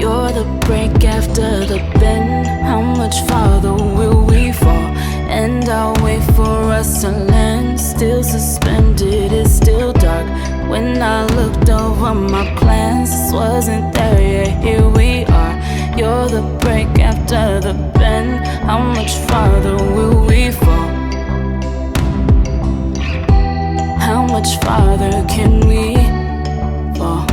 You're the break after the bend. How much farther will we fall? And I'll wait for us to land. Still suspended, it's still dark. When I looked over my plans, this wasn't there yet, here we are. You're the break after the bend. How much farther will we fall? How much farther can we fall?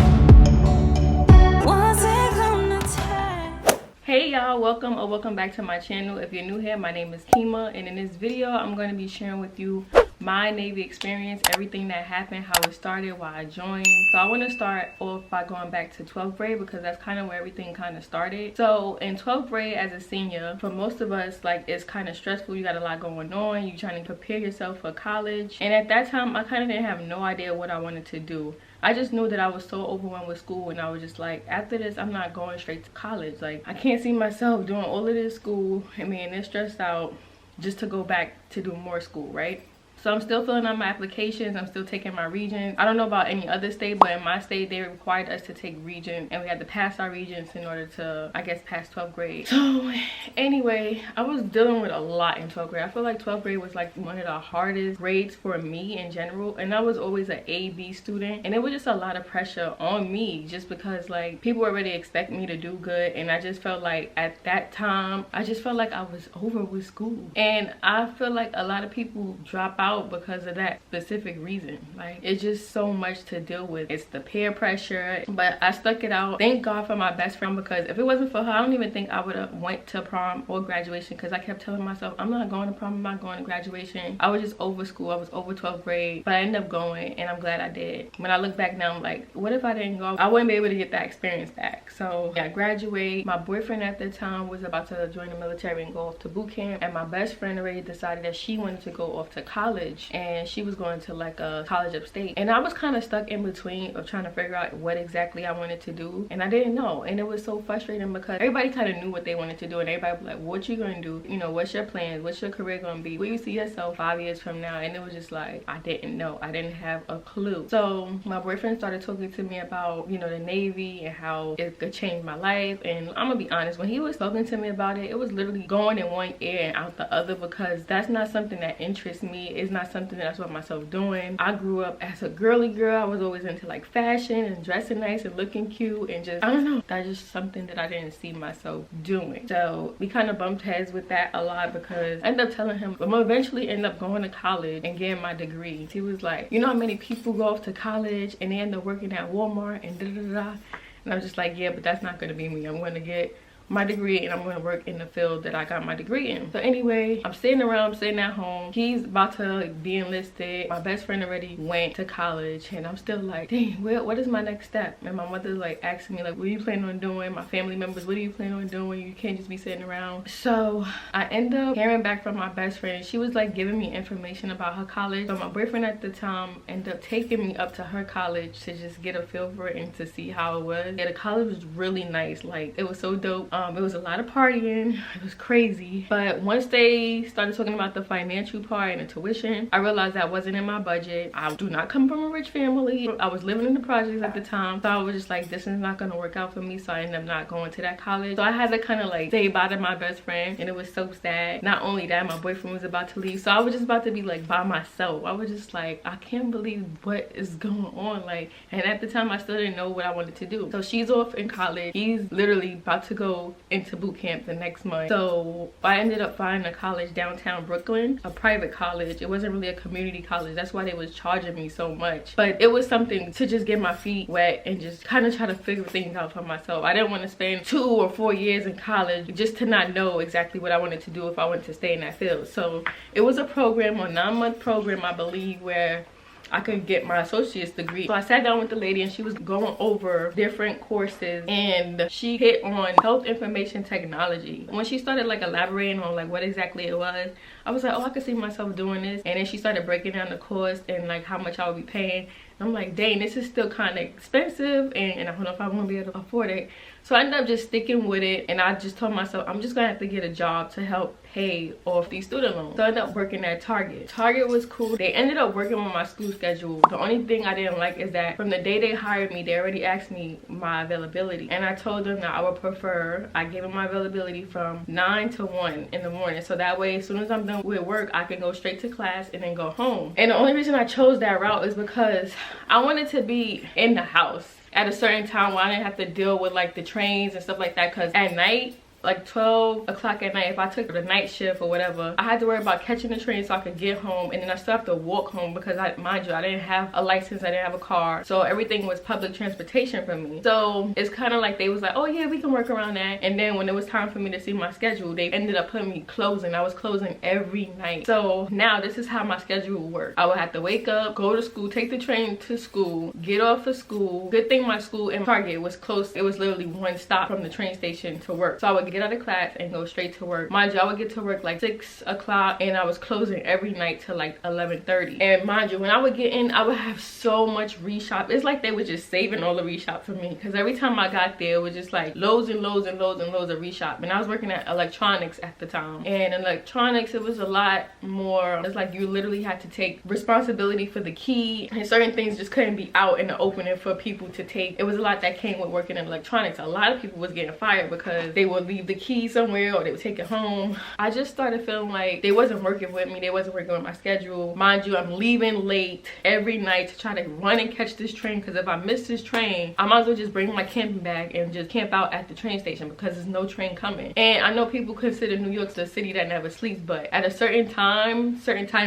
What's it gonna take? Hey y'all, welcome back to my channel. If you're new here, my name is Keema, and in this video I'm going to be sharing with you my Navy experience, everything that happened, how it started, why I joined. So I want to start off by going back to 12th grade because that's kind of where everything kind of started. So in 12th grade as a senior, for most of us, like, it's kind of stressful. You got a lot going on, you're trying to prepare yourself for college, and at that time I kind of didn't have no idea what I wanted to do. I just knew that I was so overwhelmed with school, and I was just like, after this I'm not going straight to college. Like, I can't see myself doing all of this school and being this stressed out just to go back to do more school, right? So I'm still filling out my applications. I'm still taking my Regents. I don't know about any other state, but in my state, they required us to take Regents, and we had to pass our Regents in order to, I guess, pass 12th grade. So anyway, I was dealing with a lot in 12th grade. I feel like 12th grade was like one of the hardest grades for me in general, and I was always an A/B student, and it was just a lot of pressure on me just because, like, people already expect me to do good, and I just felt like at that time, I just felt like I was over with school. And I feel like a lot of people drop out because of that specific reason. Like, it's just so much to deal with. It's the peer pressure, but I stuck it out. Thank God for my best friend, because if it wasn't for her, I don't even think I would have went to prom or graduation, because I kept telling myself, I'm not going to prom, I'm not going to graduation. I was just over school. I was over 12th grade, but I ended up going, and I'm glad I did. When I look back now, I'm like, what if I didn't go? I wouldn't be able to get that experience back. So yeah, I graduate. My boyfriend at the time was about to join the military and go off to boot camp, and my best friend already decided that she wanted to go off to college, and she was going to like a college upstate, and I was kind of stuck in between of trying to figure out what exactly I wanted to do, and I didn't know. And it was so frustrating because everybody kind of knew what they wanted to do, and everybody was like, what you gonna do, you know, what's your plans, what's your career gonna be, where you see yourself 5 years from now? And it was just like, I didn't know. I didn't have a clue. So my boyfriend started talking to me about, you know, the Navy and how it could change my life. And I'm gonna be honest, when he was talking to me about it, it was literally going in one ear and out the other, because that's not something that interests me. It's not something that I saw myself doing. I grew up as a girly girl. I was always into like fashion and dressing nice and looking cute, and just, I don't know, that's just something that I didn't see myself doing. So we kind of bumped heads with that a lot, because I ended up telling him I'm gonna eventually end up going to college and getting my degree. He was like, you know how many people go off to college and they end up working at Walmart and da da da? And I was just like, yeah, but that's not gonna be me. I'm gonna get my degree and I'm going to work in the field that I got my degree in. So anyway, I'm sitting around, I'm sitting at home. He's about to be enlisted. My best friend already went to college, and I'm still like, dang, what is my next step? And my mother's like asking me, like, what are you planning on doing? My family members, what are you planning on doing? You can't just be sitting around. So I end up hearing back from my best friend. She was like giving me information about her college. So my boyfriend at the time ended up taking me up to her college to just get a feel for it and to see how it was. Yeah, the college was really nice. Like, it was so dope. It was a lot of partying. It was crazy. But once they started talking about the financial part and the tuition, I realized that wasn't in my budget. I do not come from a rich family. I was living in the projects at the time. So I was just like, this is not gonna work out for me. So I ended up not going to that college. So I had to kind of like say bye to my best friend, and it was so sad. Not only that, my boyfriend was about to leave. So I was just about to be like by myself. I was just like, I can't believe what is going on. Like, and at the time I still didn't know what I wanted to do. So she's off in college. He's literally about to go into boot camp the next month. So I ended up finding a college downtown Brooklyn, a private college. It wasn't really a community college. That's why they was charging me so much. But it was something to just get my feet wet and just kind of try to figure things out for myself. I didn't want to spend 2 or 4 years in college just to not know exactly what I wanted to do if I wanted to stay in that field. So it was a program, a 9-month program, I believe, where I could get my associate's degree. So I sat down with the lady, and she was going over different courses, and she hit on health information technology. When she started like elaborating on like what exactly it was, I was like, oh, I could see myself doing this. And then she started breaking down the course and like how much I would be paying. I'm like, dang, this is still kind of expensive, and I don't know if I'm gonna be able to afford it. So I ended up just sticking with it, and I just told myself I'm just gonna have to get a job to help pay off these student loans. So I ended up working at Target. Target was cool. They ended up working on my school schedule. The only thing I didn't like is that from the day they hired me, they already asked me my availability, and I told them that I would prefer, I gave them my availability from 9 to 1 in the morning, so that way as soon as I'm done with work I can go straight to class and then go home. And the only reason I chose that route is because I wanted to be in the house at a certain time where I didn't have to deal with like the trains and stuff like that, because at night, like 12 o'clock at night, if I took the night shift or whatever, I had to worry about catching the train so I could get home, and then I still have to walk home because mind you, I didn't have a license, I didn't have a car, so everything was public transportation for me. So it's kind of like they was like, oh yeah, we can work around that. And then when it was time for me to see my schedule, they ended up putting me closing. I was closing every night. So now this is how my schedule worked. I would have to wake up, go to school, take the train to school, get off of school. Good thing my school in Target was close. It was literally one stop from the train station to work. So I would get out of class and go straight to work. Mind you, I would get to work like 6 o'clock, and I was closing every night till like 11:30. And mind you, when I would get in, I would have so much reshop. It's like they were just saving all the reshop for me, because every time I got there, it was just like loads and loads and loads and loads of reshop. And I was working at electronics at the time, and electronics, it was a lot more. It's like you literally had to take responsibility for the key, and certain things just couldn't be out in the opening for people to take. It was a lot that came with working in electronics. A lot of people was getting fired because they would leave the key somewhere or they would take it home. I just started feeling like they wasn't working with me. They wasn't working with my schedule. Mind you, I'm leaving late every night to try to run and catch this train, because if I miss this train, I might as well just bring my camping bag and just camp out at the train station, because there's no train coming. And I know people consider New York the city that never sleeps, but at a certain time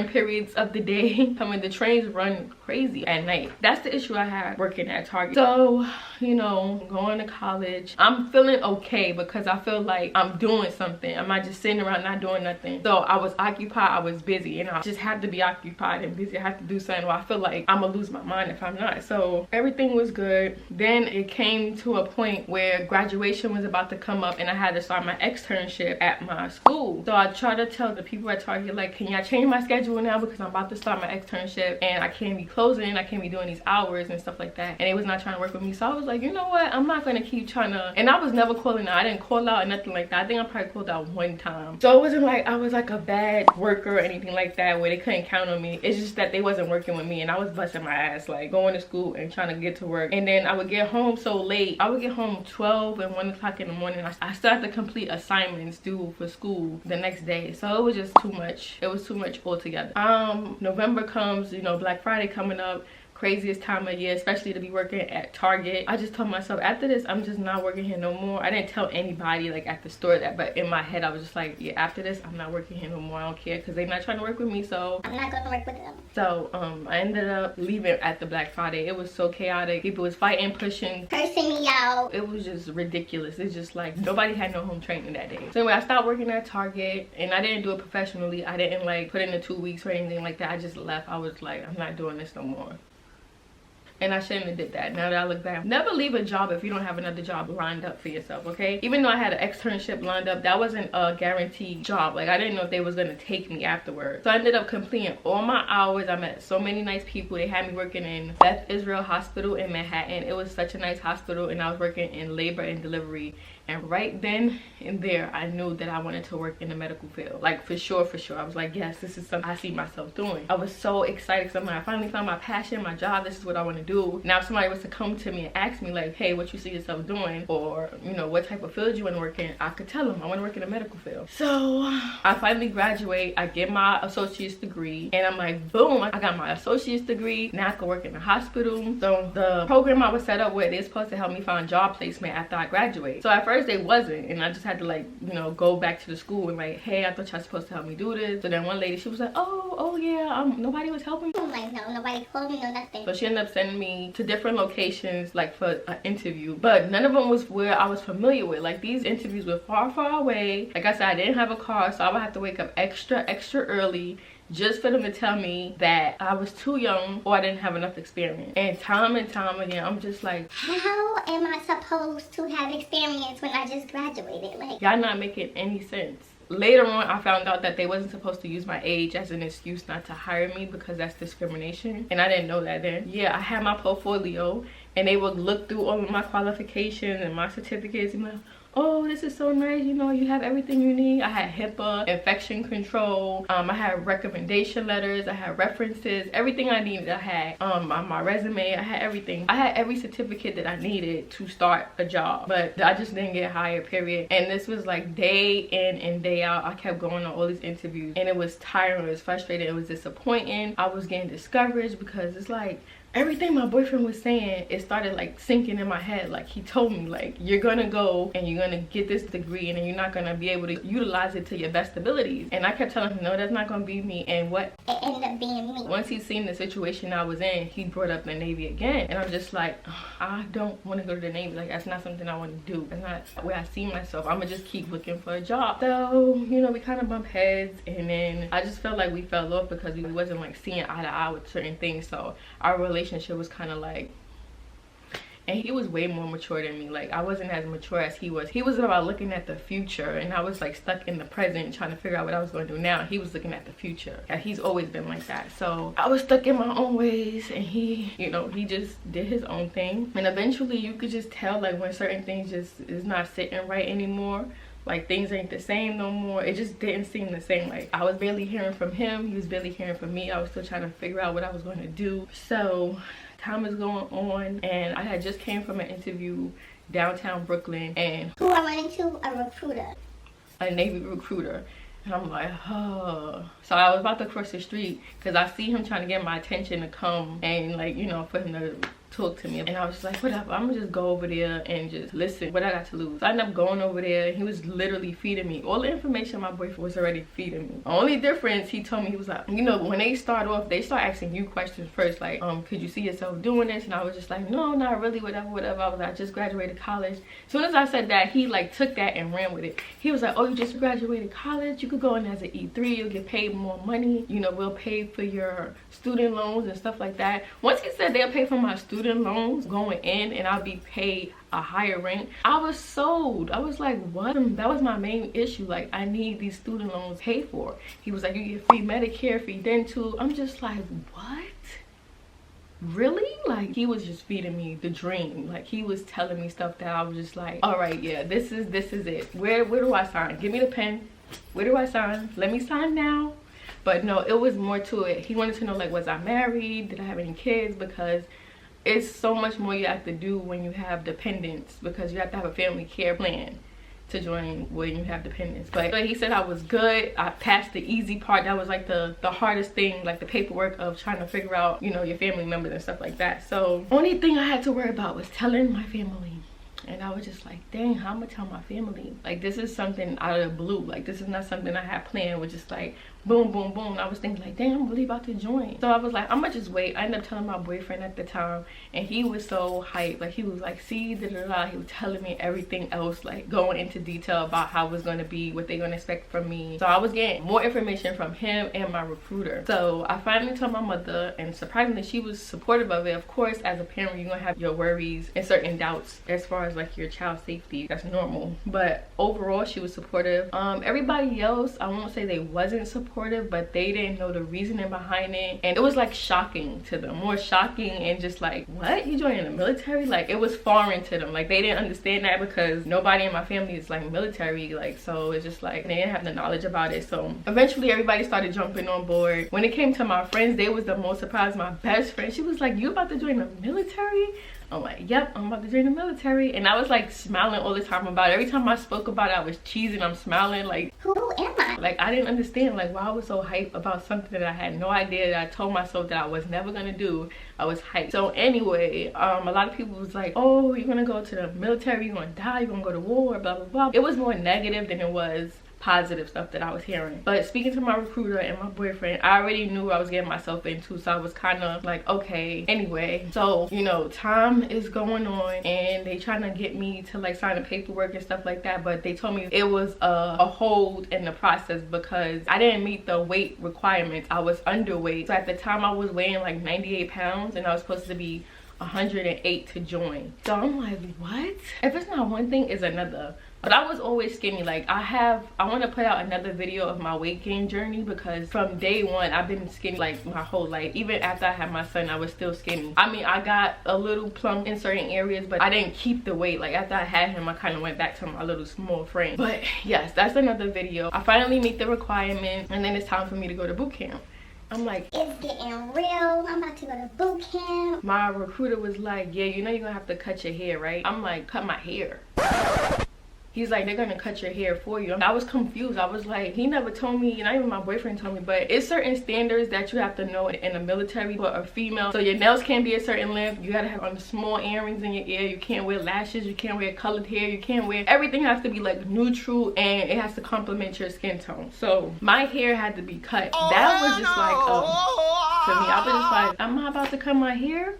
periods of the day, I mean, the trains run crazy at night. That's the issue I had working at Target. So, you know, going to college, I'm feeling okay because I feel like I'm doing something. I'm not just sitting around not doing nothing. So I was occupied, I was busy, and I just had to be occupied and busy. I have to do something, or I feel like I'm gonna lose my mind if I'm not. So everything was good. Then it came to a point where graduation was about to come up, and I had to start my externship at my school. So I tried to tell the people at Target, like, can y'all change my schedule now, because I'm about to start my externship and I can't be closing, I can't be doing these hours and stuff like that. And they was not trying to work with me. So I was like, you know what, I'm not gonna keep trying to. And I was never calling out. I didn't call out or nothing like that. I think I probably called out one time. So it wasn't like I was like a bad worker or anything like that where they couldn't count on me. It's just that they wasn't working with me, and I was busting my ass, like going to school and trying to get to work. And then I would get home so late. I would get home 12 and 1 o'clock in the morning. I still had to complete assignments due for school the next day. So it was just too much. It was too much altogether. November comes, you know, Black Friday coming up. Craziest time of year, especially to be working at Target. I just told myself, after this, I'm just not working here no more. I didn't tell anybody like at the store that, but in my head I was just like, yeah, after this I'm not working here no more. I don't care, because they're not trying to work with me, so I'm not gonna work with them. So I ended up leaving at the Black Friday. It was so chaotic. People was fighting, pushing, cursing me out. It was just ridiculous. It's just like nobody had no home training that day. So anyway, I stopped working at Target, and I didn't do it professionally. I didn't like put in the 2 weeks or anything like that. I just left. I was like, I'm not doing this no more. And I shouldn't have did that. Now that I look back, never leave a job if you don't have another job lined up for yourself, okay? Even though I had an externship lined up, that wasn't a guaranteed job. Like, I didn't know if they was gonna take me afterwards. So I ended up completing all my hours. I met so many nice people. They had me working in Beth Israel Hospital in Manhattan. It was such a nice hospital, and I was working in labor and delivery. And right then and there, I knew that I wanted to work in the medical field. Like, for sure. I was like, yes, this is something I see myself doing. I was so excited because I finally found my passion, my job. This is what I want to do. Now, if somebody was to come to me and ask me, like, hey, what you see yourself doing? Or, you know, what type of field you want to work in? I could tell them I want to work in the medical field. So I finally graduate. I get my associate's degree. And I'm like, boom, I got my associate's degree. Now I can work in the hospital. So the program I was set up with, they're supposed to help me find job placement after I graduate. So at first, they wasn't, and I just had to, like, you know, go back to the school and like, hey, I thought y'all supposed to help me do this. So then one lady, she was like, oh yeah, nobody was helping me. I'm like, no, nobody called me, no nothing. So she ended up sending me to different locations, like, for an interview, but none of them was where I was familiar with. Like, these interviews were far away. Like I said, I didn't have a car, so I would have to wake up extra early just for them to tell me that I was too young or I didn't have enough experience. And time again, I'm just like, how am I supposed to have experience when I just graduated? Like, y'all not making any sense. later on I found out that they wasn't supposed to use my age as an excuse not to hire me, because that's discrimination, and I didn't know that then. Yeah, I had my portfolio and they would look through all of my qualifications and my certificates and be like, oh, this is so nice, you know, you have everything you need. I had HIPAA, infection control, I had recommendation letters, I had references, everything I needed I had. On my resume, I had everything. I had every certificate that I needed to start a job, but I just didn't get hired, period. And this was like day in and day out. I kept going on all these interviews and it was tiring, it was frustrating, it was disappointing. I was getting discouraged because it's like, everything my boyfriend was saying, it started like sinking in my head. Like, he told me, like, you're gonna go and you're gonna get this degree and then you're not gonna be able to utilize it to your best abilities. And I kept telling him, no, that's not gonna be me. And what it ended up being me. Once he seen the situation I was in, he brought up the Navy again. And I'm just like, I don't want to go to the Navy. Like, that's not something I want to do. That's not where I see myself. I'm gonna just keep looking for a job. So, you know, we kind of bumped heads, and then I just felt like we fell off because we wasn't like seeing eye to eye with certain things. So our relationship was kind of like, and he was way more mature than me. Like, I wasn't as mature as he was. He was about looking at the future, and I was like stuck in the present trying to figure out what I was going to do now. He was looking at the future, and he's always been like that. So I was stuck in my own ways, and he, you know, he just did his own thing. And eventually you could just tell, like, when certain things just is not sitting right anymore. Like, things ain't the same no more. It just didn't seem the same. Like, I was barely hearing from him, he was barely hearing from me. I was still trying to figure out what I was going to do. So time is going on, and I had just came from an interview downtown Brooklyn, and who I went into? A recruiter, a Navy recruiter. And I'm like, oh. So I was about to cross the street because I see him trying to get my attention to come and, like, you know, for him to talk to me. And I was just like, whatever, I'm gonna just go over there and just listen. What I got to lose? So I ended up going over there. He was literally feeding me all the information my boyfriend was already feeding me. The only difference, he told me, he was like, you know, when they start off, they start asking you questions first, like, could you see yourself doing this? And I was just like, no, not really, whatever. I was like, I just graduated college. As soon as I said that, he like took that and ran with it. He was like, oh, you just graduated college, you could go in as an E3, you'll get paid more money, you know, we'll pay for your student loans and stuff like that. Once he said they'll pay for my student loans going in and I'll be paid a higher rate, I was sold. I was like, what? That was my main issue. Like, I need these student loans paid for. He was like, you get free Medicare, free dental. I'm just like, what? Really? Like, he was just feeding me the dream. Like, he was telling me stuff that I was just like, all right, yeah, this is it. Where do I sign? Give me the pen. Where do I sign? Let me sign now. But no, it was more to it. He wanted to know, like, was I married? Did I have any kids? Because it's so much more you have to do when you have dependents, because you have to have a family care plan to join when you have dependents. But he said I was good. I passed the easy part. That was like the hardest thing, like the paperwork of trying to figure out, you know, your family members and stuff like that. So only thing I had to worry about was telling my family. And I was just like, dang, how am I tell my family? Like, this is something out of the blue. Like, this is not something I had planned with, just like boom, boom, boom. And I was thinking like, damn, I'm really about to join. So I was like, I'm gonna just wait. I ended up telling my boyfriend at the time, and he was so hyped. Like, he was like, see, da da da. He was telling me everything else, like going into detail about how it was gonna be, what they're gonna expect from me. So I was getting more information from him and my recruiter. So I finally told my mother, and surprisingly, she was supportive of it. Of course, as a parent, you're gonna have your worries and certain doubts as far as like your child's safety. That's normal. But overall, she was supportive. Everybody else, I won't say they wasn't supportive, but they didn't know the reasoning behind it, and it was like shocking to them, more shocking, and just like, what, you joining the military? Like, it was foreign to them. Like, they didn't understand that because nobody in my family is like military. Like, so it's just like they didn't have the knowledge about it. So eventually everybody started jumping on board. When it came to my friends, they was the most surprised. My best friend, she was like, you about to join the military? I'm like, yep, I'm about to join the military. And I was like smiling all the time about it. Every time I spoke about it, I was cheesing, I'm smiling like, who am I? Like, I didn't understand like why I was so hyped about something that I had no idea, that I told myself that I was never gonna do. I was hyped. So anyway, a lot of people was like, oh, you're gonna go to the military, you're gonna die, you're gonna go to war, blah blah blah. It was more negative than it was positive stuff that I was hearing. But speaking to my recruiter and my boyfriend, I already knew what I was getting myself into, so I was kind of like, okay. Anyway, so you know, time is going on and they trying to get me to like sign the paperwork and stuff like that, but they told me it was a hold in the process because I didn't meet the weight requirements. I was underweight. So at the time I was weighing like 98 pounds and I was supposed to be 108 to join. So I'm like, what? If it's not one thing, it's another. But I was always skinny. Like I want to put out another video of my weight gain journey, because from day one I've been skinny like my whole life. Even after I had my son, I was still skinny. I mean, I got a little plump in certain areas, but I didn't keep the weight. Like after I had him, I kind of went back to my little small frame. But yes, that's another video. I finally meet the requirements, and then it's time for me to go to boot camp. I'm like, it's getting real. I'm about to go to boot camp. My recruiter was like, yeah, you know you're gonna have to cut your hair, right? I'm like, cut my hair? He's like, they're gonna cut your hair for you. I was confused. I was like, he never told me, not even my boyfriend told me, but it's certain standards that you have to know in the military for a female. So your nails can't be a certain length. You gotta have on small earrings in your ear. You can't wear lashes. You can't wear colored hair. You can't wear, everything has to be like neutral, and it has to complement your skin tone. So my hair had to be cut. That was just like, to me, I was just like, am I about to cut my hair?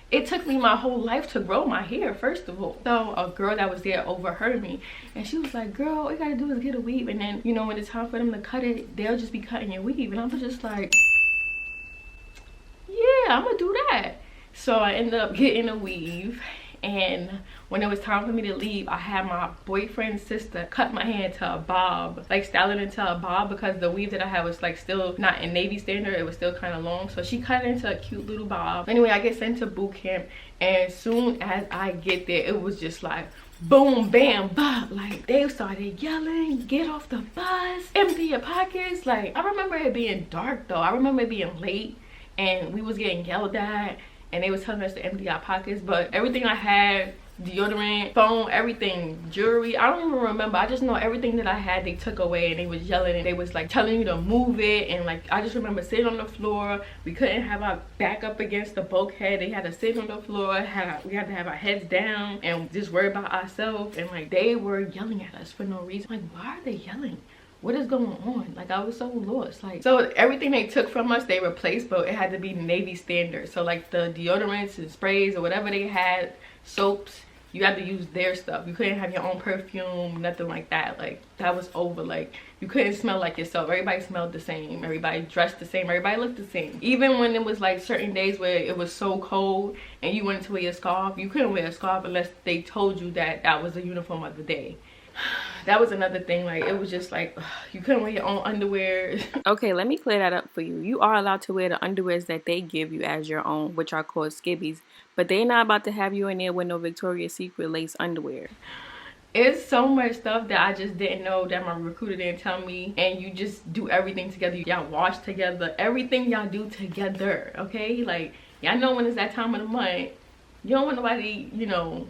It took me my whole life to grow my hair, first of all. So a girl that was there overheard me, and she was like, girl, all you gotta do is get a weave, and then, you know, when it's time for them to cut it, they'll just be cutting your weave. And I was just like, yeah, I'm gonna do that. So I ended up getting a weave, and when it was time for me to leave, I had my boyfriend's sister cut my hair into a bob, like style it into a bob, because the weave that I had was like still not in Navy standard. It was still kind of long, so she cut it into a cute little bob. Anyway, I get sent to boot camp, and as soon as I get there, it was just like boom, bam, bop. Like they started yelling, get off the bus, empty your pockets. Like I remember it being dark though. I remember it being late, and we was getting yelled at, and they was telling us to empty our pockets. But everything I had, deodorant, phone, everything, jewelry, I don't even remember. I just know everything that I had they took away, and they was yelling, and they was like telling you to move it. And like I just remember sitting on the floor. We couldn't have our back up against the bulkhead. They had to sit on the floor. We had to have our heads down and just worry about ourselves. And like they were yelling at us for no reason. Like, why are they yelling? What is going on? Like I was so lost. Like, so everything they took from us, they replaced, but it had to be Navy standard. So like the deodorants and sprays or whatever they had, soaps, you had to use their stuff. You couldn't have your own perfume, nothing like that. Like that was over. Like you couldn't smell like yourself. Everybody smelled the same, everybody dressed the same, everybody looked the same. Even when it was like certain days where it was so cold and you wanted to wear a scarf, you couldn't wear a scarf unless they told you that that was the uniform of the day. That was another thing. Like it was just like you couldn't wear your own underwear. Okay, let me clear that up for you. You are allowed to wear the underwears that they give you as your own, which are called skibbies, but they're not about to have you in there with no Victoria's Secret lace underwear. It's so much stuff that I just didn't know, that my recruiter didn't tell me. And you just do everything together. Y'all wash together, everything y'all do together. Okay, like y'all know when it's that time of the month, you don't want nobody, you know.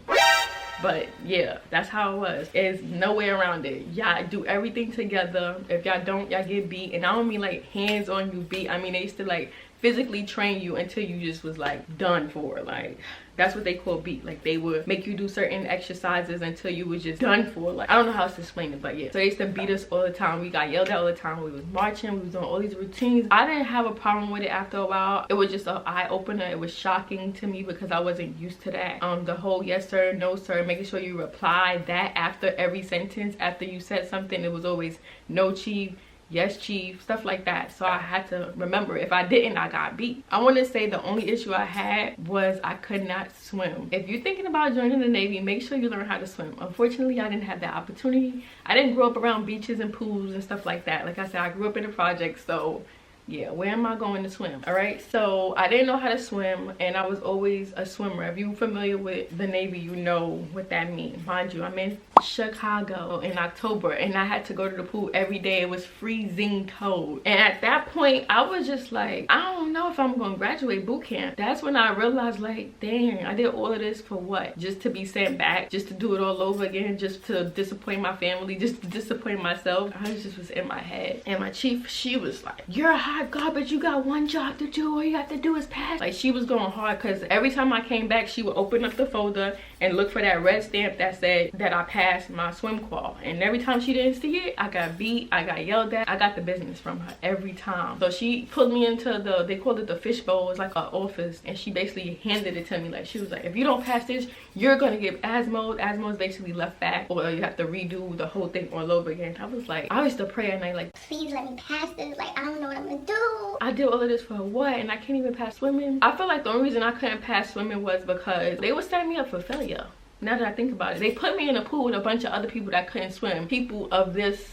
But yeah, that's how it was. There's no way around it. Y'all do everything together. If y'all don't, y'all get beat. And I don't mean like hands on you beat. I mean they used to like physically train you until you just was like done for. Like that's what they call beat. Like they would make you do certain exercises until you was just done for. Like I don't know how else to explain it, but yeah. So they used to beat us all the time. We got yelled at all the time. We was marching, we was doing all these routines. I didn't have a problem with it after a while. It was just an eye-opener. It was shocking to me because I wasn't used to that. The whole yes sir, no sir, making sure you reply that after every sentence. After you said something, it was always no chief, yes chief, stuff like that. So I had to remember, if I didn't, I got beat. I want to say the only issue I had was I could not swim. If you're thinking about joining the Navy, make sure you learn how to swim. Unfortunately, I didn't have that opportunity. I didn't grow up around beaches and pools and stuff like that. Like I said, I grew up in the projects, so yeah, where am I going to swim? All right, so I didn't know how to swim, and I was always a swimmer. If you're familiar with the Navy, you know what that means. Mind you, I'm in Chicago in October, and I had to go to the pool every day. It was freezing cold, and at that point I was just like, I don't know if I'm gonna graduate boot camp. That's when I realized, like, dang, I did all of this for what? Just to be sent back, just to do it all over again, just to disappoint my family, just to disappoint myself. I just was in my head. And my chief, she was like, you're a hot garbage, you got one job to do, all you have to do is pass. Like she was going hard, because every time I came back, she would open up the folder and look for that red stamp that said that I passed my swim qual. And every time she didn't see it, I got beat, I got yelled at. I got the business from her every time. So she put me into the, they called it the fishbowl. It's like an office, and she basically handed it to me. Like she was like, if you don't pass this, you're gonna get ASMO. ASMO is basically left back, or you have to redo the whole thing all over again. I was like, I used to pray at night like, please let me pass this. Like I don't know what I'm gonna do. I did all of this for what? And I can't even pass swimming. I feel like the only reason I couldn't pass swimming was because they were setting me up for failure. Now that I think about it, they put me in a pool with a bunch of other people that couldn't swim. People of this,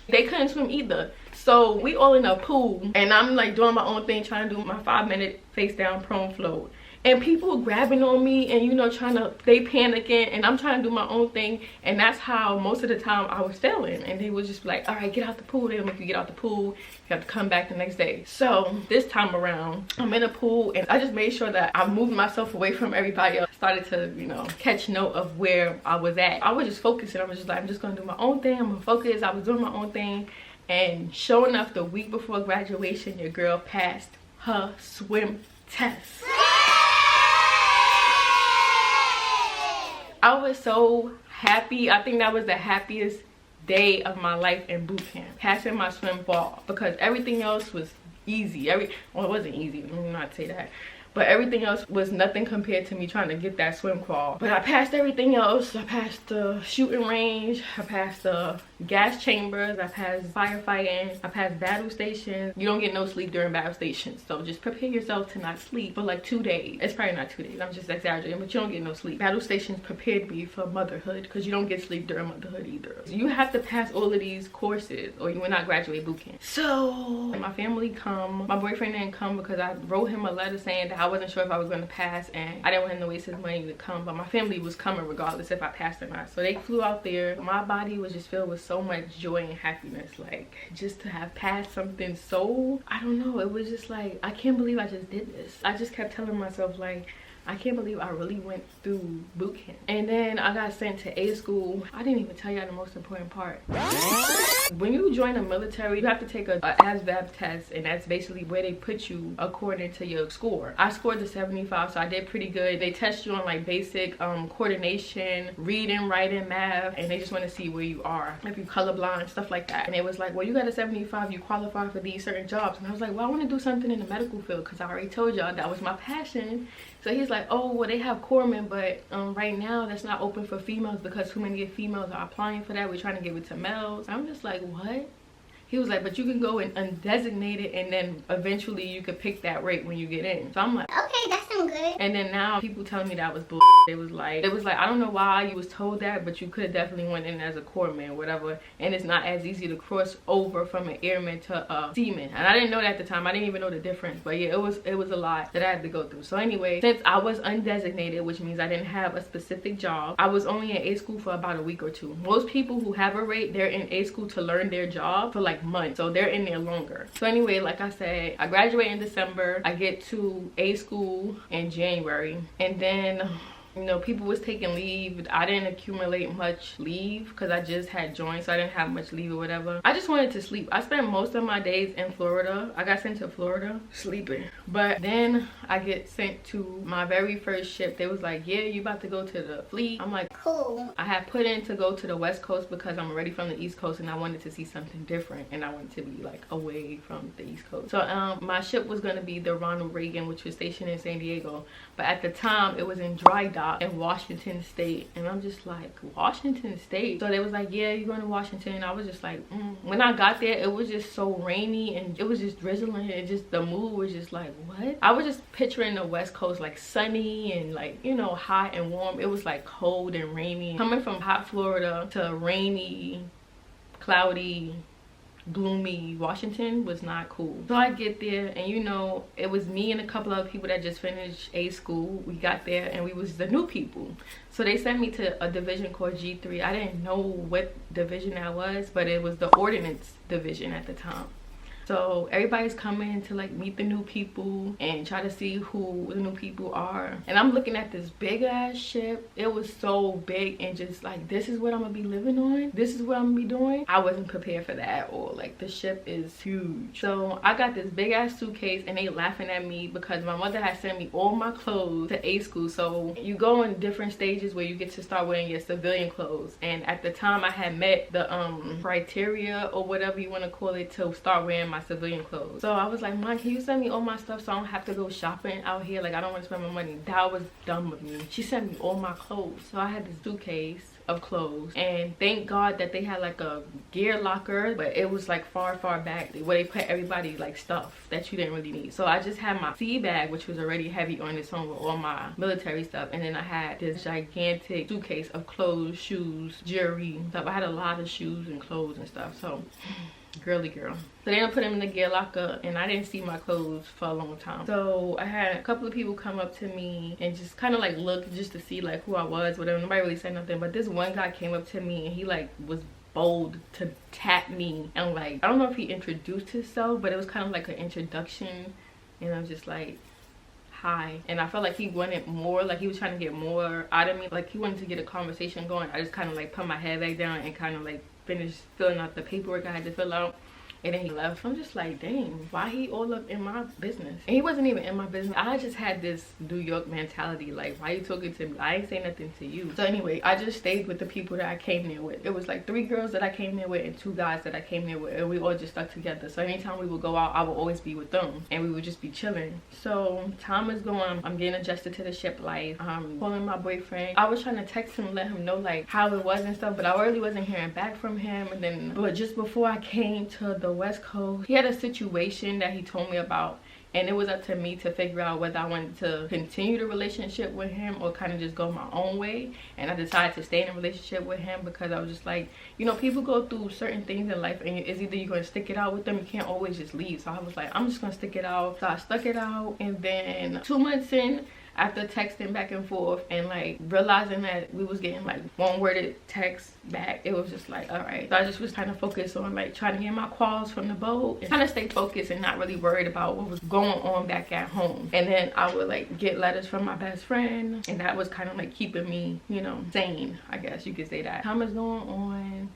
they couldn't swim either. So we all in a pool and I'm like doing my own thing, trying to do my 5-minute face down prone float. And people grabbing on me and, you know, they panicking, and I'm trying to do my own thing. And that's how most of the time I was failing. And they would just be like, all right, get out the pool. They'll make you get out the pool. You have to come back the next day. So this time around, I'm in a pool and I just made sure that I moved myself away from everybody else. Started to, you know, catch note of where I was at. I was just focusing. I was just like, I'm just going to do my own thing. I'm going to focus. I was doing my own thing. And sure enough, the week before graduation, your girl passed her swim test. I was so happy. I think that was the happiest day of my life in boot camp, passing my swim ball, because everything else was easy. Well, it wasn't easy, let me not say that, but everything else was nothing compared to me trying to get that swim crawl. But I passed everything else. I passed the shooting range, I passed the gas chambers, I passed firefighting, I passed battle stations. You don't get no sleep during battle stations, so just prepare yourself to not sleep for like 2 days. It's probably not 2 days, I'm just exaggerating, but you don't get no sleep. Battle stations prepared me for motherhood, because you don't get sleep during motherhood either. So you have to pass all of these courses or you will not graduate boot camp. So my family come, my boyfriend didn't come because I wrote him a letter saying that I wasn't sure if I was going to pass and I didn't want him to waste his money to come, but my family was coming regardless if I passed or not. So they flew out there. My body was just filled with so much joy and happiness, like just to have passed something so, I don't know, it was just like, I can't believe I just did this. I just kept telling myself like, I can't believe I really went through boot camp. And then I got sent to A school. I didn't even tell y'all the most important part. When you join the military, you have to take a ASVAB test, and that's basically where they put you according to your score. I scored the 75, so I did pretty good. They test you on like basic coordination, reading, writing, math, and they just want to see where you are, if you colorblind, stuff like that. And it was like, well, you got a 75, you qualify for these certain jobs. And I was like, well, I want to do something in the medical field, because I already told y'all that was my passion. So he's like, oh, well, they have corpsmen, but right now that's not open for females because too many females are applying for that. We're trying to give it to males. I'm just like, what? He was like, but you can go and undesignated, and then eventually you could pick that rate when you get in. So I'm like, okay, that sounds good. and then now people telling me that was bull. It was like, I don't know why you was told that, but you could definitely went in as a corpsman or whatever, and it's not as easy to cross over from an airman to a seaman. And I didn't know that at the time. I didn't even know the difference, but yeah, it was a lot that I had to go through. So anyway, since I was undesignated, which means I didn't have a specific job, I was only in A school for about a week or two. Most people who have a rate, they're in A school to learn their job for like months, so they're in there longer. So anyway, like I said, I graduate in December. I get to A school in January, and then, you know, people was taking leave. I didn't accumulate much leave because I just had joined, so I didn't have much leave or whatever. I just wanted to sleep. I spent most of my days in Florida. I got sent to Florida sleeping, but then I get sent to my very first ship. They was like, yeah, you about to go to the fleet. I'm like, cool. I had put in to go to the West Coast because I'm already from the East Coast and I wanted to see something different, and I wanted to be like away from the East Coast. So my ship was going to be the Ronald Reagan, which was stationed in San Diego, but at the time it was in dry dock in Washington State. And I'm just like, Washington State? So they was like, yeah, you're going to Washington. I was just like, When I got there, it was just so rainy and it was just drizzling, and just the mood was just like, what? I was just picturing the West Coast like sunny and like, you know, hot and warm. It was like cold and rainy. Coming from hot Florida to rainy, cloudy, gloomy Washington was not cool. So I get there, and you know, it was me and a couple of people that just finished A school. We got there and we was the new people, so they sent me to a division called G3. I didn't know what division that was, but it was the ordnance division at the time. So everybody's coming to like meet the new people and try to see who the new people are. And I'm looking at this big ass ship. It was so big, and just like, this is what I'm gonna be living on, this is what I'm gonna be doing. I wasn't prepared for that at all. Like, the ship is huge. So I got this big ass suitcase, and they laughing at me because my mother had sent me all my clothes to A school. So you go in different stages where you get to start wearing your civilian clothes, and at the time I had met the criteria or whatever you want to call it to start wearing my civilian clothes. So I was like, Mom, can you send me all my stuff so I don't have to go shopping out here? Like, I don't want to spend my money. That was dumb of me. She sent me all my clothes. So I had this suitcase of clothes, and thank God that they had like a gear locker, but it was like far back where they put everybody like stuff that you didn't really need. So I just had my sea bag, which was already heavy on its own with all my military stuff, and then I had this gigantic suitcase of clothes, shoes, jewelry stuff. I had a lot of shoes and clothes and stuff. So girly girl. So they don't put them in the gear locker, and I didn't see my clothes for a long time. So I had a couple of people come up to me and just kind of like look just to see like who I was, whatever. Nobody really said nothing, but this one guy came up to me and he like was bold to tap me, and like, I don't know if he introduced himself, but it was kind of like an introduction, and I was just like, hi. And I felt like he wanted more, like he was trying to get more out of me, like he wanted to get a conversation going. I just kind of like put my head back down and kind of like finished filling out the paperwork I had to fill out, and then he left. I'm just like, dang, why he all up in my business? And he wasn't even in my business. I just had this New York mentality, like, why you talking to me? I ain't say nothing to you. So anyway, I just stayed with the people that I came there with. It was like 3 girls that I came there with and 2 guys that I came there with, and we all just stuck together. So anytime we would go out, I would always be with them, and we would just be chilling. So time is going, I'm getting adjusted to the ship life. I'm calling my boyfriend. I was trying to text him, let him know like how it was and stuff, but I really wasn't hearing back from him. And then, but just before I came to the West Coast, he had a situation that he told me about, and it was up to me to figure out whether I wanted to continue the relationship with him or kind of just go my own way. And I decided to stay in a relationship with him because I was just like, you know, people go through certain things in life, and it's either you're going to stick it out with them, you can't always just leave. So I was like, I'm just going to stick it out. So I stuck it out, and then 2 months in, after texting back and forth and like realizing that we was getting like one-worded texts back, it was just like, all right. So I just was kind of focused on like trying to get my calls from the boat and kind of stay focused and not really worried about what was going on back at home. And then I would like get letters from my best friend, and that was kind of like keeping me, you know, sane, I guess you could say that. Time is going on,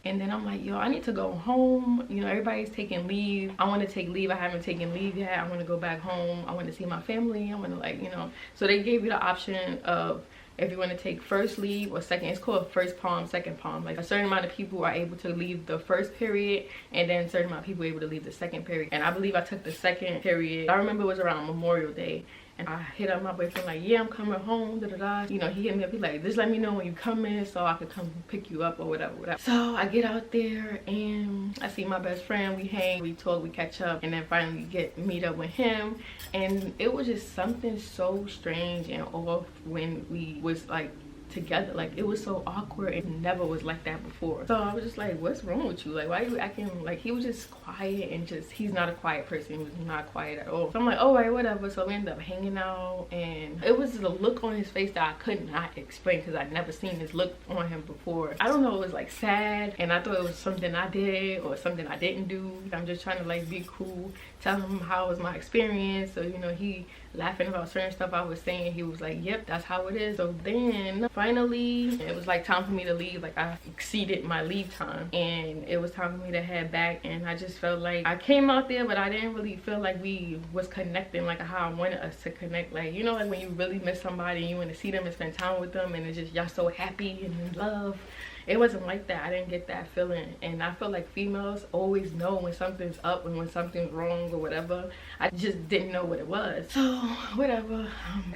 and then I'm like, yo, I need to go home. You know, everybody's taking leave. I want to take leave. I haven't taken leave yet. I want to go back home. I want to see my family. I want to, like, you know. So they gave you the option of if you want to take first leave or second. It's called first palm, second palm. Like a certain amount of people are able to leave the first period, and then a certain amount of people are able to leave the second period. And I believe I took the second period. I remember it was around Memorial Day. And I hit up my boyfriend like, yeah, I'm coming home, da-da-da. You know, he hit me up, he like, just let me know when you come in so I could come pick you up or whatever. So I get out there and I see my best friend, we hang, we talk, we catch up, and then finally meet up with him. And it was just something so strange and off when we was like together. Like, it was so awkward. It never was like that before. So I was just like, what's wrong with you? Like, why are you acting like? He was just quiet, and just, he's not a quiet person. He was not quiet at all. So I'm like, all right, whatever. So we ended up hanging out, and it was the look on his face that I could not explain because I'd never seen this look on him before. I don't know, it was like sad, and I thought it was something I did or something I didn't do. I'm just trying to like be cool, tell him how was my experience. So, you know, he laughing about certain stuff I was saying. He was like, yep, that's how it is. So then finally it was like time for me to leave. Like, I exceeded my leave time, and it was time for me to head back. And I just felt like I came out there, but I didn't really feel like we was connecting like how I wanted us to connect. Like, you know, like when you really miss somebody and you want to see them and spend time with them, and it's just y'all so happy and in love. It wasn't like that. I didn't get that feeling. And I feel like females always know when something's up and when something's wrong or whatever. I just didn't know what it was. So whatever,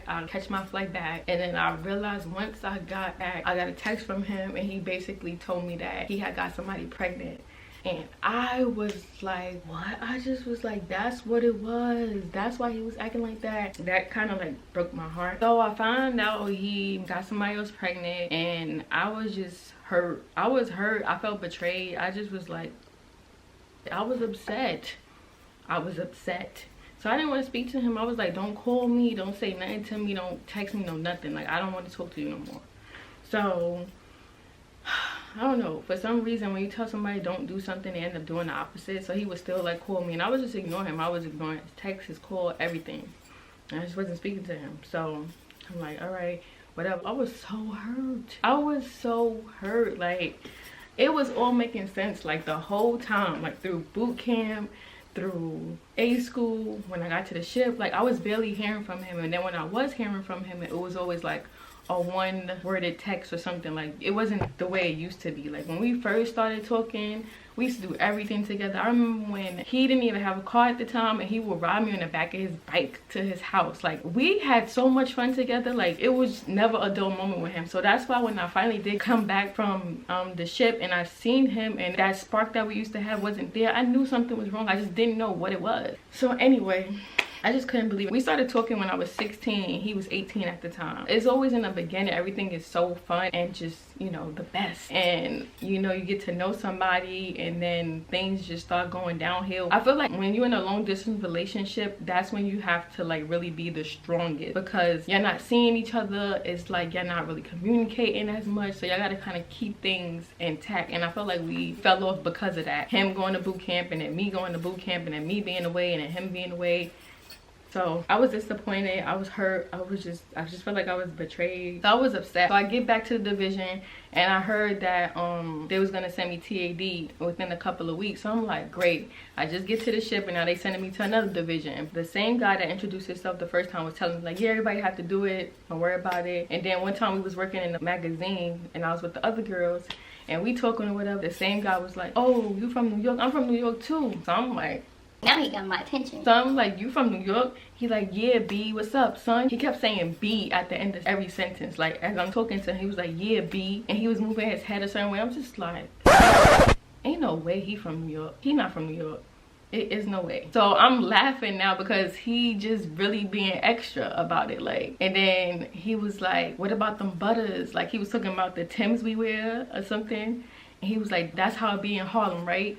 I'll catch my flight back. And then I realized once I got back, I got a text from him, and he basically told me that he had got somebody pregnant. And I was like, what? I just was like, that's what it was. That's why he was acting like that. That kind of like broke my heart. So I found out he got somebody else pregnant, and I was just hurt. I was hurt. I felt betrayed. I just was like, I was upset. I was upset. So I didn't want to speak to him. I was like, don't call me. Don't say nothing to me. Don't text me. No nothing. Like, I don't want to talk to you no more. So I don't know, for some reason when you tell somebody don't do something, they end up doing the opposite. So he would still like call me, and I was just ignoring him. I was ignoring his text, his call, everything. And I just wasn't speaking to him. So I'm like, all right, whatever. I was so hurt. I was so hurt. Like, it was all making sense like the whole time, like through boot camp, through A school, when I got to the ship. Like, I was barely hearing from him, and then when I was hearing from him, it was always like, a one worded text or something. Like, it wasn't the way it used to be. Like, when we first started talking, we used to do everything together. I remember when he didn't even have a car at the time, and he would ride me on the back of his bike to his house. Like, we had so much fun together. Like, it was never a dull moment with him. So that's why when I finally did come back from the ship and I seen him and that spark that we used to have wasn't there, I knew something was wrong. I just didn't know what it was. So anyway, I just couldn't believe it. We started talking when I was 16. He was 18 at the time. It's always in the beginning, everything is so fun and just, you know, the best. And, you know, you get to know somebody and then things just start going downhill. I feel like when you're in a long distance relationship, that's when you have to like really be the strongest, because you're not seeing each other. It's like you're not really communicating as much. So y'all gotta kind of keep things intact. And I felt like we fell off because of that. Him going to boot camp and then me going to boot camp and then me being away and then him being away. So I was disappointed, I was hurt, I just felt like I was betrayed. So I was upset. So I get back to the division and I heard that they was gonna send me TAD within a couple of weeks. So I'm like, great. I just get to the ship and now they sending me to another division. The same guy that introduced himself the first time was telling me like, yeah, everybody have to do it, don't worry about it. And then one time we was working in a magazine and I was with the other girls and we talking or whatever. The same guy was like, oh, you from New York? I'm from New York too. So I'm like, now he got my attention. So I'm like, you from New York? He like, yeah, B, what's up, son? He kept saying B at the end of every sentence. Like, as I'm talking to him, he was like, yeah, B. And he was moving his head a certain way. I'm just like, ain't no way he from New York. He not from New York. It is no way. So I'm laughing now because he just really being extra about it. Like, and then he was like, what about them butters? Like, he was talking about the Timbs we wear or something. And he was like, that's how it be in Harlem, right?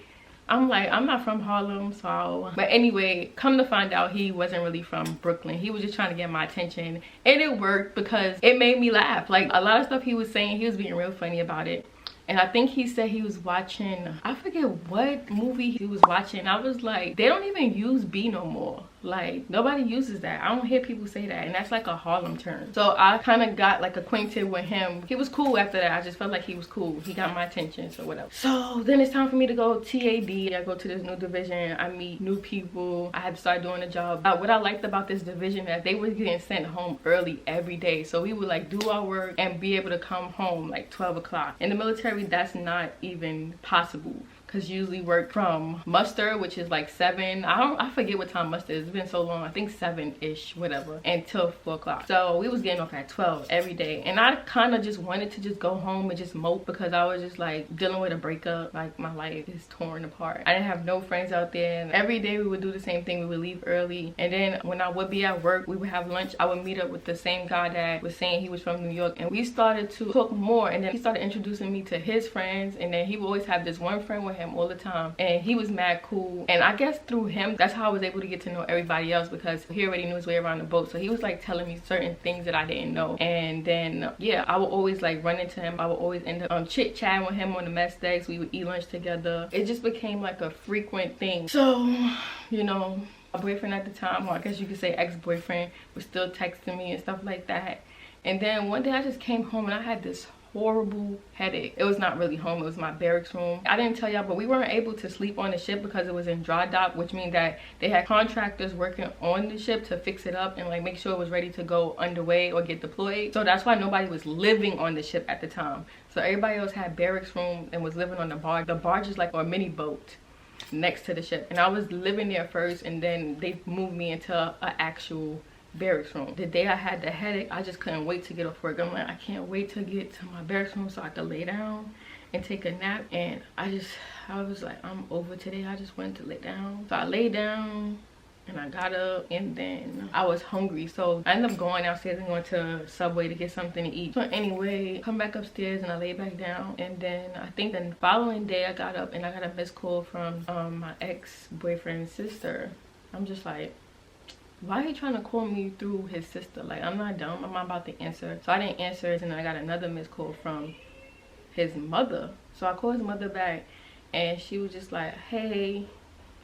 I'm like, I'm not from Harlem, so. But anyway, come to find out he wasn't really from Brooklyn. He was just trying to get my attention. And it worked because it made me laugh. Like, a lot of stuff he was saying, he was being real funny about it. And I think he said he was watching, I forget what movie he was watching. I was like, they don't even use B no more. Like, nobody uses that. I don't hear people say that, and that's like a Harlem term. So I kind of got like acquainted with him. He was cool after that. I just felt like he was cool. He got my attention, so whatever. So then it's time for me to go TAD. I go to this new division. I meet new people. I had to start doing a job. What I liked about this division is that they were getting sent home early every day. So we would like do our work and be able to come home like 12 o'clock. In the military, that's not even possible. Because usually work from muster, which is like 7. I forget what time muster is. It's been so long. I think 7-ish, whatever, until 4 o'clock. So we was getting off at 12 every day. And I kind of just wanted to just go home and just mope because I was just like dealing with a breakup. Like, my life is torn apart. I didn't have no friends out there. And every day we would do the same thing. We would leave early. And then when I would be at work, we would have lunch. I would meet up with the same guy that was saying he was from New York. And we started to talk more. And then he started introducing me to his friends. And then he would always have this one friend with him all the time, and he was mad cool. And I guess through him, that's how I was able to get to know everybody else, because he already knew his way around the boat. So he was like telling me certain things that I didn't know. And then yeah, I would always like run into him. I would always end up chit-chatting with him on the mess decks. We would eat lunch together. It just became like a frequent thing. So, you know, my boyfriend at the time, or I guess you could say ex-boyfriend, was still texting me and stuff like that. And then one day I just came home and I had this horrible headache. It was not really home, it was my barracks room. I didn't tell y'all, but we weren't able to sleep on the ship because it was in dry dock, which means that they had contractors working on the ship to fix it up and like make sure it was ready to go underway or get deployed. So that's why nobody was living on the ship at the time. So everybody else had barracks room and was living on the barge. The barge is like a mini boat next to the ship, and I was living there first, and then they moved me into an actual barracks room. The day I had the headache, I just couldn't wait to get off work. I'm like, I can't wait to get to my barracks room so I could lay down and take a nap. And I was like, I'm over today. I just wanted to lay down. So I lay down and I got up, and then I was hungry, so I ended up going downstairs and going to Subway to get something to eat. So anyway, come back upstairs and I lay back down, and then I think the following day I got up and I got a missed call from my ex-boyfriend's sister. I'm just like, why are you trying to call me through his sister? Like, I'm not dumb. I'm not about to answer. So I didn't answer it, and then I got another missed call from his mother. So I called his mother back, and she was just like, hey.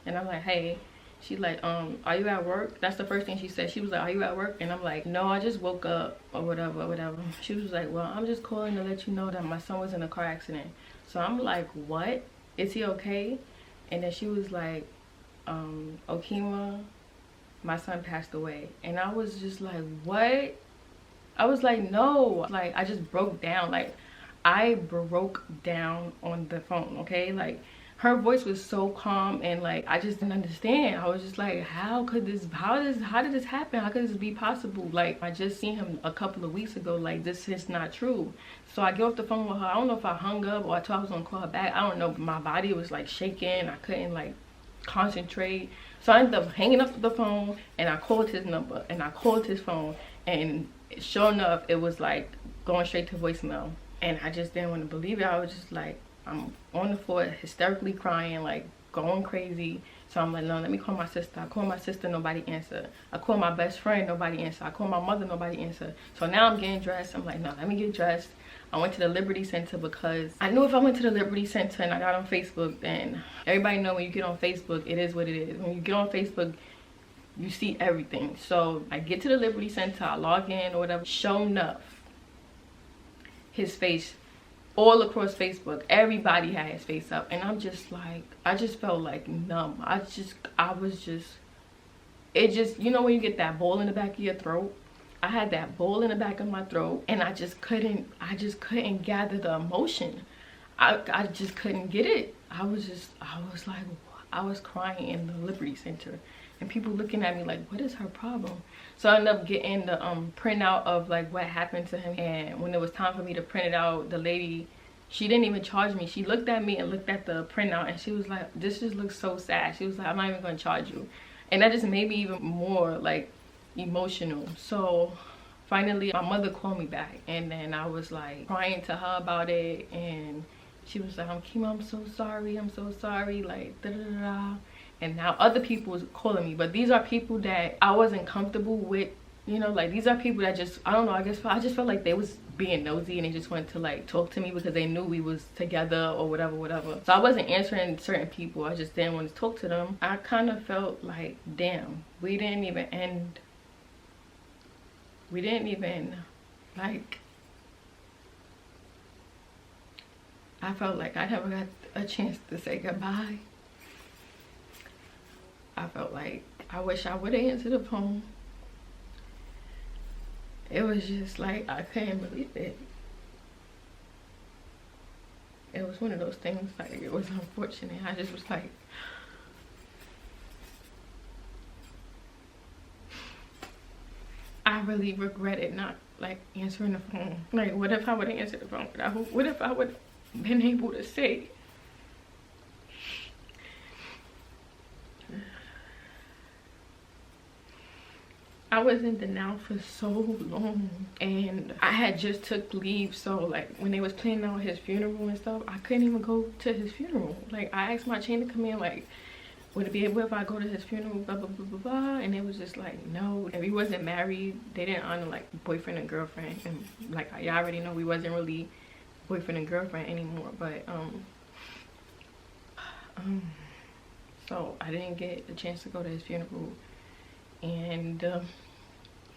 And I'm like, hey. She's like, are you at work? That's the first thing she said. She was like, are you at work? And I'm like, no, I just woke up, or whatever. She was like, well, I'm just calling to let you know that my son was in a car accident. So I'm like, what? Is he okay? And then she was like, Keema, my son passed away. And I was just like, what? I was like, no. Like, I just broke down. Like, I broke down on the phone, okay? Like, her voice was so calm, and like, I just didn't understand. I was just like, how did this happen? How could this be possible? Like, I just seen him a couple of weeks ago. Like, this is not true. So I get off the phone with her. I don't know if I hung up or I thought I was gonna call her back. I don't know, but my body was like shaking. I couldn't like concentrate. So I ended up hanging up the phone, and I called his number, and I called his phone, and sure enough, it was like going straight to voicemail. And I just didn't want to believe it. I was just like, I'm on the floor hysterically crying, like going crazy. So I'm like, no, let me call my sister. I call my sister, nobody answered. I call my best friend, nobody answered. I call my mother, nobody answered. So now I'm getting dressed. I'm like, no, let me get dressed. I went to the Liberty Center because I knew if I went to the Liberty Center and I got on Facebook, then everybody know when you get on Facebook, it is what it is. When you get on Facebook, you see everything. So I get to the Liberty Center, I log in or whatever. Sure enough, his face all across Facebook, everybody had his face up, and I'm just like, I just felt like numb. It just, you know when you get that ball in the back of your throat? I had that ball in the back of my throat, and I just couldn't gather the emotion. I just couldn't get it. I was like, I was crying in the Liberty Center, and people looking at me like, what is her problem? So I ended up getting the printout of like what happened to him, and when it was time for me to print it out, the lady, she didn't even charge me. She looked at me and looked at the printout, and she was like, this just looks so sad. She was like, I'm not even gonna charge you. And that just made me even more like emotional. So finally my mother called me back, and then I was like crying to her about it, and she was like, Keema, I'm so sorry, like da da da da. And now other people was calling me, but these are people that I wasn't comfortable with, you know, like these are people that just, I don't know, I just felt like they was being nosy, and they just wanted to like talk to me because they knew we was together or whatever. So I wasn't answering certain people. I just didn't want to talk to them. I kind of felt like, damn, we didn't even like, I felt like I never got a chance to say goodbye. I felt like I wish I would have answered the phone. It was just like, I couldn't believe it. It was one of those things, like, it was unfortunate. I just was like, I really regretted not like answering the phone. Like, what if I would have answered the phone? What if I would have been able to say, I was in denial for so long, and I had just took leave. So like when they was planning out his funeral and stuff, I couldn't even go to his funeral. Like, I asked my chain to come in, like, would it be able if I go to his funeral, blah blah blah blah blah, and it was just like, no. And we wasn't married. They didn't honor like boyfriend and girlfriend, and like y'all already know, we wasn't really boyfriend and girlfriend anymore. But so I didn't get a chance to go to his funeral, and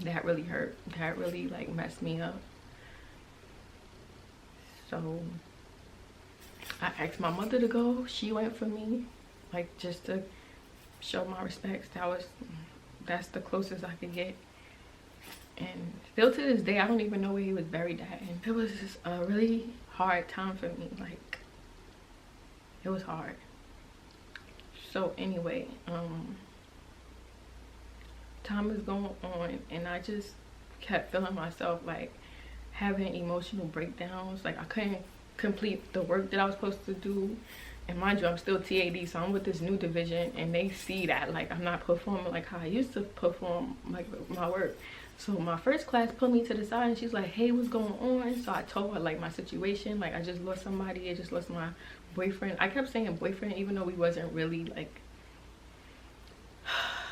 that really hurt. That really like messed me up. So I asked my mother to go. She went for me, like, just to show my respects. That's the closest I could get. And still to this day, I don't even know where he was buried at. And it was just a really hard time for me. Like, it was hard. So anyway, time is going on, and I just kept feeling myself like having emotional breakdowns. Like, I couldn't complete the work that I was supposed to do. And mind you, I'm still TAD, so I'm with this new division, and they see that like I'm not performing like how I used to perform like my work. So my first class put me to the side, and she's like, hey, what's going on? So I told her like my situation, like I just lost somebody. I just lost my boyfriend. I kept saying boyfriend even though we wasn't really like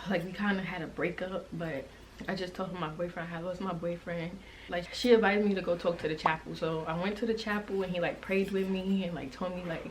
we kind of had a breakup, but I just told her my boyfriend. I had lost my boyfriend. Like, she advised me to go talk to the chapel. So I went to the chapel, and he like prayed with me and like told me like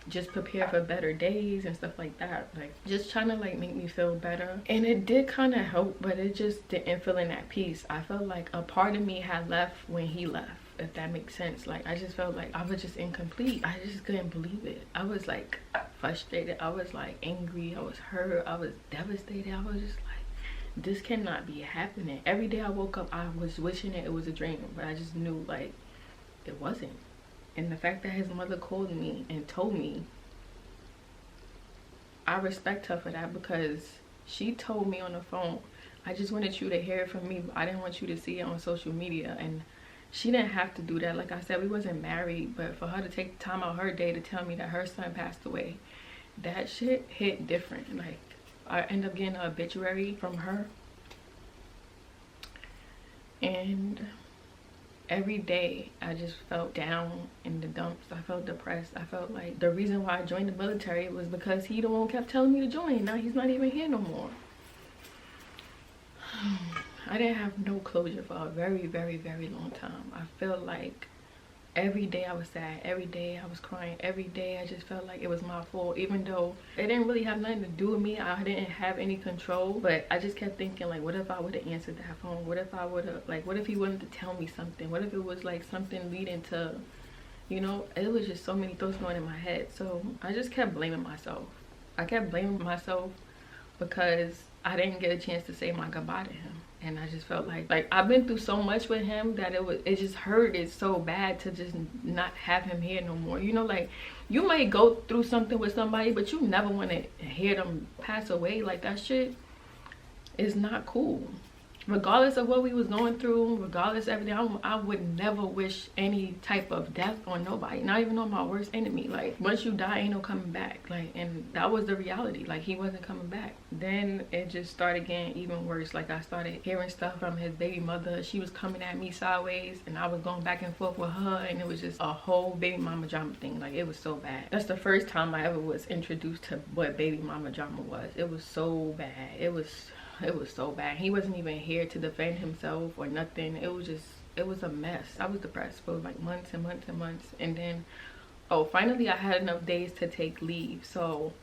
just prepare for better days and stuff like that, like just trying to like make me feel better. And it did kind of help, but it just didn't feel in that peace. I felt like a part of me had left when he left, if that makes sense. Like, I just felt like I was just incomplete. I just couldn't believe it. I was like frustrated, I was like angry, I was hurt, I was devastated. I was just like, this cannot be happening. Every day I woke up, I was wishing that it was a dream, but I just knew like it wasn't. And the fact that his mother called me and told me, I respect her for that, because she told me on the phone, I just wanted you to hear it from me, but I didn't want you to see it on social media. And she didn't have to do that. Like I said, we wasn't married, but for her to take time out her day to tell me that her son passed away, that shit hit different. Like, I ended up getting an obituary from her, and every day I just felt down in the dumps. I felt depressed. I felt like the reason why I joined the military was because he the one kept telling me to join. Now he's not even here no more. I didn't have no closure for a very, very, very long time. I felt like every day I was sad, every day I was crying, every day I just felt like it was my fault, even though it didn't really have nothing to do with me. I didn't have any control, but I just kept thinking, like, what if I would have answered that phone? What if I would have, like, what if he wanted to tell me something? What if it was like something leading to, you know, it was just so many thoughts going in my head. So I just kept blaming myself. I kept blaming myself because I didn't get a chance to say my goodbye to him. And I just felt like I've been through so much with him that it just hurted so bad to just not have him here no more. You know, like, you might go through something with somebody, but you never want to hear them pass away. Like, that shit is not cool. Regardless of what we was going through, regardless of everything, I would never wish any type of death on nobody, not even on my worst enemy. Like, once you die, ain't no coming back. Like, and that was the reality. Like, he wasn't coming back. Then it just started getting even worse. Like, I started hearing stuff from his baby mother. She was coming at me sideways, and I was going back and forth with her, and it was just a whole baby mama drama thing. Like, it was so bad. That's the first time I ever was introduced to what baby mama drama was. It was so bad. It was so bad. He wasn't even here to defend himself or nothing. It was a mess. I was depressed for like months and months and months. And then, oh, finally I had enough days to take leave. So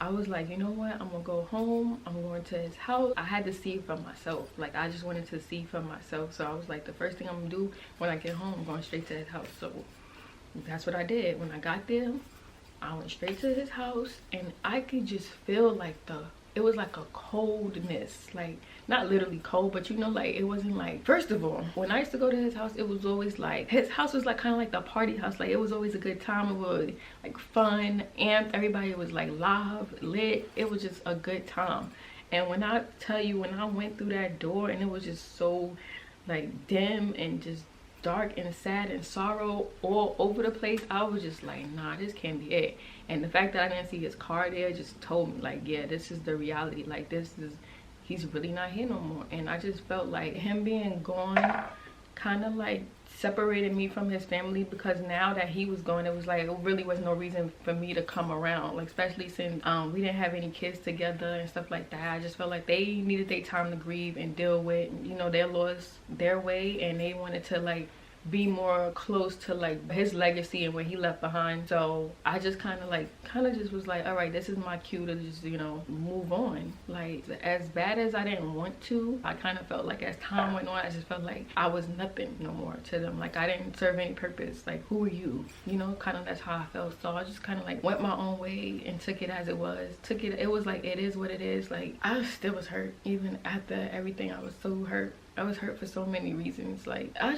I was like, you know what, I'm gonna go home. I'm going to his house. I had to see for myself. Like, I just wanted to see for myself. So I was like, the first thing I'm gonna do when I get home, I'm going straight to his house. So that's what I did. When I got there, I went straight to his house, and I could just feel like it was like a coldness, like, not literally cold, but you know, like, it wasn't like, first of all, when I used to go to his house, it was always like, his house was like kind of like the party house. Like, it was always a good time. It was like fun, amped, everybody was like live, lit. It was just a good time. And when I tell you, when I went through that door and it was just so like dim and just dark and sad and sorrow all over the place, I was just like, nah, this can't be it. And the fact that I didn't see his car there just told me, like, yeah, this is the reality. Like, he's really not here no more. And I just felt like him being gone kind of like separated me from his family, because now that he was gone, it was like, it really was no reason for me to come around. Like, especially since we didn't have any kids together and stuff like that. I just felt like they needed their time to grieve and deal with, you know, their loss their way, and they wanted to like be more close to like his legacy and what he left behind. So I just kind of just was like, all right, this is my cue to just, you know, move on. Like, as bad as I didn't want to, I kind of felt like as time went on, I just felt like I was nothing no more to them. Like, I didn't serve any purpose. Like, who are you? You know, kind of that's how I felt. So I just kind of like went my own way and took it as it was. It was like, it is what it is. Like, I still was hurt even after everything. I was so hurt. I was hurt for so many reasons. Like, I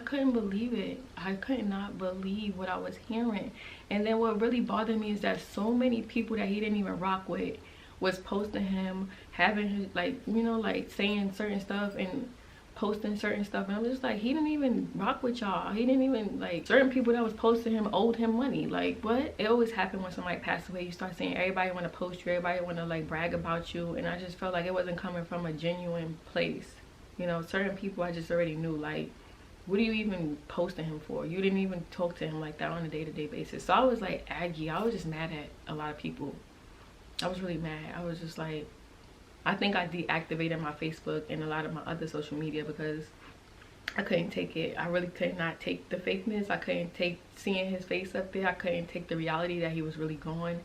couldn't believe it. I could not believe what I was hearing. And then what really bothered me is that so many people that he didn't even rock with was posting him, having his, like, you know, like saying certain stuff and posting certain stuff. And I'm just like, he didn't even rock with y'all. He didn't even, like, certain people that was posting him owed him money. Like, what? It always happened when somebody passed away. You start seeing everybody want to post you, everybody want to like brag about you. And I just felt like it wasn't coming from a genuine place. You know, certain people I just already knew, like, what are you even posting him for? You didn't even talk to him like that on a day-to-day basis. So I was like aggy. I was just mad at a lot of people. I was really mad. I was just like, I think I deactivated my Facebook and a lot of my other social media because I couldn't take it. I really could not take the fakeness. I couldn't take seeing his face up there. I couldn't take the reality that he was really gone.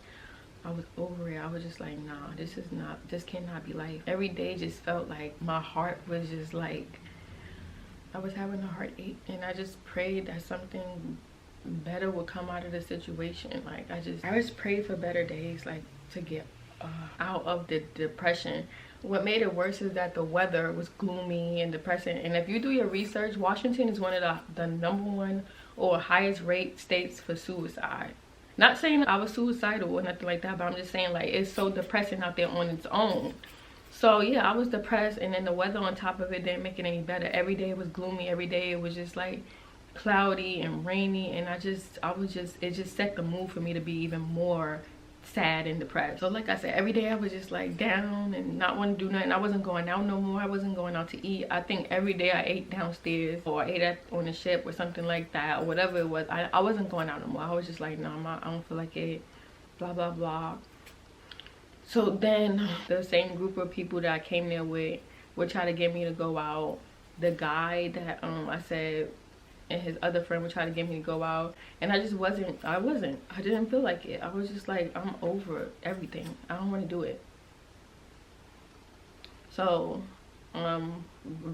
I was over it. I was just like, nah, this cannot be life. Every day just felt like my heart was just like, I was having a heartache, and I just prayed that something better would come out of the situation. Like, I just prayed for better days, like, to get out of the depression. what made it worse is that the weather was gloomy and depressing. And if you do your research, Washington is one of the #1 or highest rate states for suicide. Not saying I was suicidal or nothing like that, but I'm just saying like it's so depressing out there on its own. So yeah, I was depressed, and then the weather on top of it didn't make it any better. Every day it was gloomy. Every day it was just like cloudy and rainy, and it just set the mood for me to be even more sad and depressed. So like I said, every day I was just like down and not want to do nothing. I wasn't going out no more. I wasn't going out to eat. I think every day I ate downstairs, or I ate on the ship or something like that, or whatever it was. I wasn't going out no more. I was just like, no, I don't feel like it, blah blah blah. So then the same group of people that I came there with would try to get me to go out. The guy that I said and his other friend would try to get me to go out, and I just wasn't. I didn't feel like it. I was just like, I'm over everything. I don't want to do it. So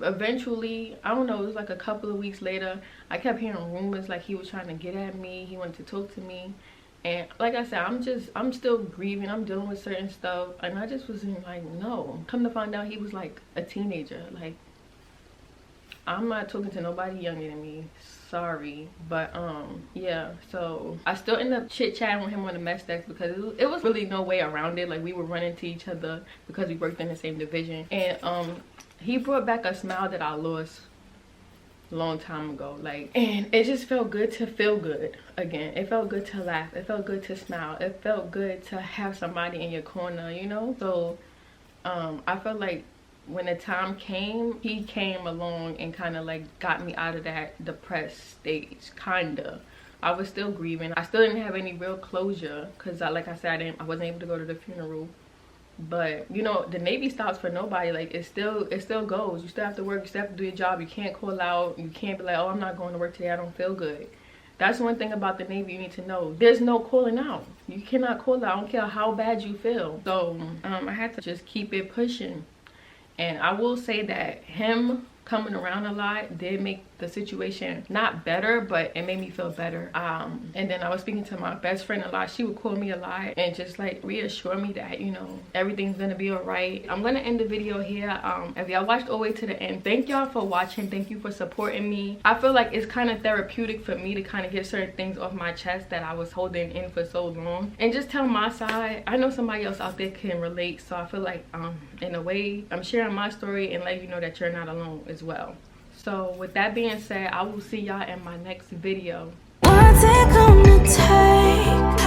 eventually, I don't know, it was like a couple of weeks later, I kept hearing rumors like he was trying to get at me. He wanted to talk to me. And like I said, I'm still grieving. I'm dealing with certain stuff, and I just wasn't like, no. Come to find out, he was like a teenager. Like, I'm not talking to nobody younger than me. Sorry. But yeah, so I still end up chit-chatting with him on the mess desk because it was really no way around it. Like, we were running to each other because we worked in the same division. And he brought back a smile that I lost a long time ago. Like, and it just felt good to feel good again. It felt good to laugh. It felt good to smile. It felt good to have somebody in your corner, you know? So I felt like when the time came, he came along and kind of like got me out of that depressed stage. Kinda. I was still grieving. I still didn't have any real closure because like I said, I wasn't able to go to the funeral. But you know, the Navy stops for nobody. Like, it still goes. You still have to work. You still have to do your job. You can't call out. You can't be like, oh, I'm not going to work today, I don't feel good. That's one thing about the Navy you need to know. There's no calling out. You cannot call out. I don't care how bad you feel. So I had to just keep it pushing. And I will say that him coming around a lot did make the situation not better, but it made me feel better. And then I was speaking to my best friend a lot. She would call me a lot and just like reassure me that, you know, everything's gonna be all right. I'm gonna end the video here. If y'all watched all the way to the end, thank y'all for watching. Thank you for supporting me. I feel like it's kind of therapeutic for me to kind of get certain things off my chest that I was holding in for so long and just tell my side. I know somebody else out there can relate, so I feel like in a way I'm sharing my story and letting you know that you're not alone as well. So with that being said, I will see y'all in my next video. What's it gonna take?